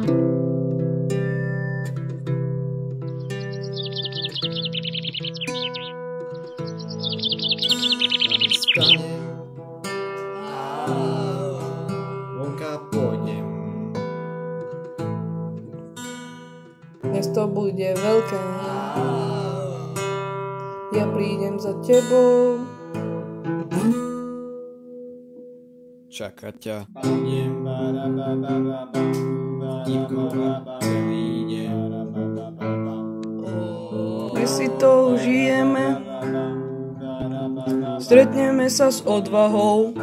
Vstanem a vonka pôjdem. Dnes to bude veľké. Ja prídem za tebou. Čakať ťa budem, divko, prídem. My si to užijeme. Stretneme sa s odvahou.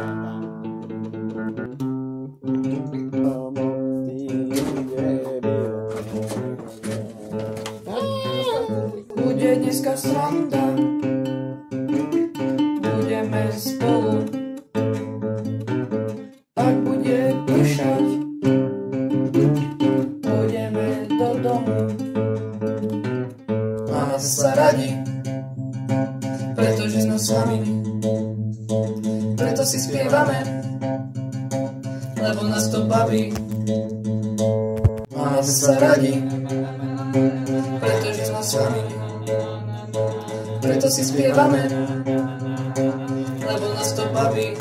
Bude dneska sranda. Budeme spolu. Ak bude pršať, pôjdeme do domu. Máme sa radi, pretože sme s vami. Preto si spievame, lebo nás to baví. Máme sa radi, pretože sme s vami. Preto si spievame, lebo nás to baví.